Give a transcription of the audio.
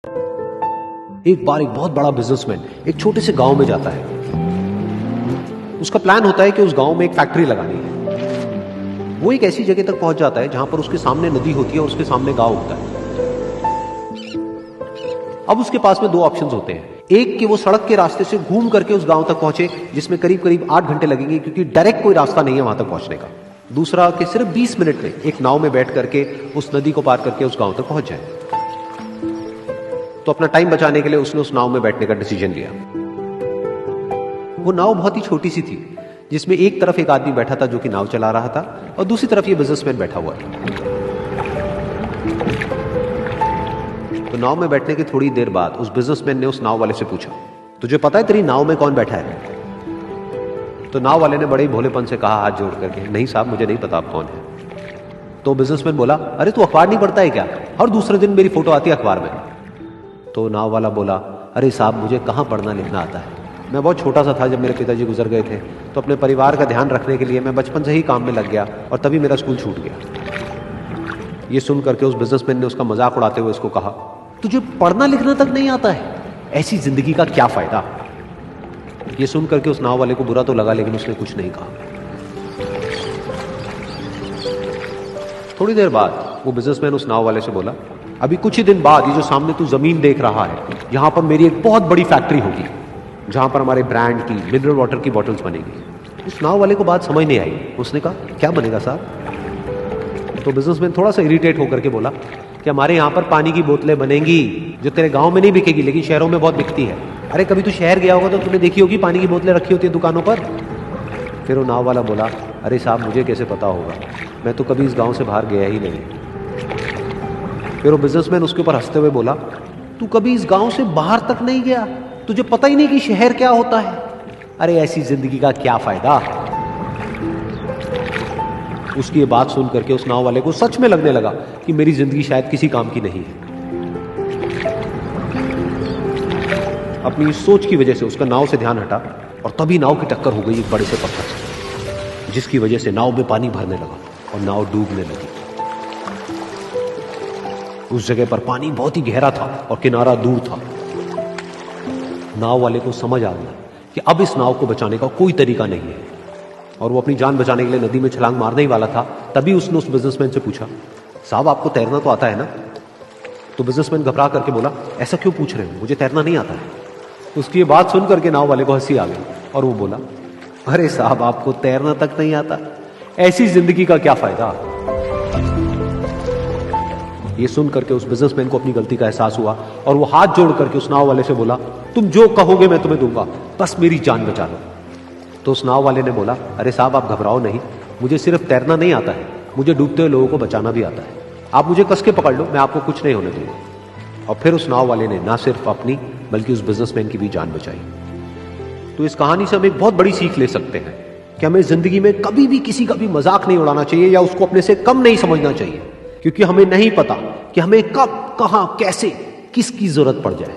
एक बार एक बहुत बड़ा बिजनेसमैन एक छोटे से गांव में जाता है। उसका प्लान होता है कि उस गांव में एक फैक्ट्री लगानी है। वो एक ऐसी जगह तक पहुंच जाता है जहां पर उसके सामने नदी होती है और उसके सामने गांव होता है। अब उसके पास में दो ऑप्शंस होते हैं। एक कि वो सड़क के रास्ते से घूम करके उस गांव तक पहुंचे, जिसमें करीब करीब 8 घंटे लगेंगे, क्योंकि डायरेक्ट कोई रास्ता नहीं है वहां तक पहुंचने का। दूसरा कि सिर्फ 20 मिनट में एक नाव में बैठ करके उस नदी को पार करके उस गांव तक पहुंच जाए। तो अपना टाइम बचाने के लिए उसने उस नाव में बैठने का डिसीजन लिया। वो नाव बहुत ही छोटी सी थी, जिसमें एक तरफ एक आदमी बैठा था जो कि नाव चला रहा था और दूसरी तरफ ये बिजनेसमैन बैठा हुआ था। तो नाव में बैठने की थोड़ी देर बाद उस बिजनेसमैन ने उस नाव वाले से पूछा, तुझे पता है तेरी नाव में कौन बैठा है? तो नाव वाले ने बड़े ही भोलेपन से कहा हाथ जोड़ करके, नहीं साहब मुझे नहीं पता आप कौन है। तो बिजनेसमैन बोला, अरे तू अखबार नहीं पढ़ता है क्या? हर दूसरे दिन मेरी फोटो आती है अखबार में। तो नाव वाला बोला, अरे साहब मुझे कहां पढ़ना लिखना आता है, मैं बहुत छोटा सा था जब मेरे पिताजी गुजर गए थे, तो अपने परिवार का ध्यान रखने के लिए मैं बचपन से ही काम में लग गया और तभी मेरा स्कूल छूट गया। ये सुन करके उस बिजनेसमैन ने उसका मजाक उड़ाते हुए उसको कहा, तुझे पढ़ना लिखना तक नहीं आता है, ऐसी जिंदगी का क्या फायदा? ये सुन करके उस नाव वाले को बुरा तो लगा, लेकिन उसने कुछ नहीं कहा। थोड़ी देर बाद वो बिजनेसमैन उस नाव वाले से बोला, अभी कुछ ही दिन बाद ये जो सामने तू जमीन देख रहा है, यहां पर मेरी एक बहुत बड़ी फैक्ट्री होगी जहां पर हमारे ब्रांड की मिनरल वाटर की बॉटल्स बनेगी। उस नाव वाले को बात समझ नहीं आई। उसने कहा, क्या बनेगा साहब? तो बिजनेसमैन थोड़ा सा इरिटेट होकर के बोला कि हमारे यहां पर पानी की बोतलें बनेंगी जो तेरे गांव में नहीं बिकेगी लेकिन शहरों में बहुत बिकती है। अरे कभी तू शहर गया होगा तो तूने देखी होगी पानी की बोतलें रखी होती है दुकानों पर। फिर वो नाव वाला बोला, अरे साहब मुझे कैसे पता होगा, मैं तो कभी इस गांव से बाहर गया ही नहीं। फिर वो बिजनेसमैन उसके ऊपर हंसते हुए बोला, तू कभी इस गांव से बाहर तक नहीं गया, तुझे पता ही नहीं कि शहर क्या होता है? अरे ऐसी जिंदगी का क्या फायदा? उसकी ये बात सुन करके उस नाव वाले को सच में लगने लगा कि मेरी जिंदगी शायद किसी काम की नहीं है। अपनी सोच की वजह से उसका नाव से ध्यान हटा और तभी नाव की टक्कर हो गई एक बड़े से पत्थर से, जिसकी वजह से नाव में पानी भरने लगा और नाव डूबने लगी। उस जगह पर पानी बहुत ही गहरा था और किनारा दूर था। नाव वाले को समझ आ गया कि अब इस नाव को बचाने का कोई तरीका नहीं है और वो अपनी जान बचाने के लिए नदी में छलांग मारने ही वाला था। तभी उसने उस बिजनेसमैन से पूछा, साहब आपको तैरना तो आता है ना? तो बिजनेसमैन घबरा करके बोला, ऐसा क्यों पूछ रहे हो, मुझे तैरना नहीं आता है। उसकी ये बात सुन करके नाव वाले को हंसी आ गई और वो बोला, अरे साहब आपको तैरना तक नहीं आता, ऐसी जिंदगी का क्या फायदा? ये सुन करके उस बिजनेसमैन को अपनी गलती का एहसास हुआ और वो हाथ जोड़ करके उस नाव वाले से बोला, तुम जो कहोगे मैं तुम्हें दूंगा, बस मेरी जान बचा लो। तो उस नाव वाले ने बोला, अरे साहब आप घबराओ नहीं, मुझे सिर्फ तैरना नहीं आता है, मुझे डूबते हुए लोगों को बचाना भी आता है। आप मुझे कस के पकड़ लो, मैं आपको कुछ नहीं होने दूंगा। और फिर उस नाव वाले ने ना सिर्फ अपनी बल्कि उस बिजनेसमैन की भी जान बचाई। तो इस कहानी से हम एक बहुत बड़ी सीख ले सकते हैं कि हमें जिंदगी में कभी भी किसी का भी मजाक नहीं उड़ाना चाहिए या उसको अपने से कम नहीं समझना चाहिए, क्योंकि हमें नहीं पता कि हमें कब, कहां, कैसे, किसकी जरूरत पड़ जाए।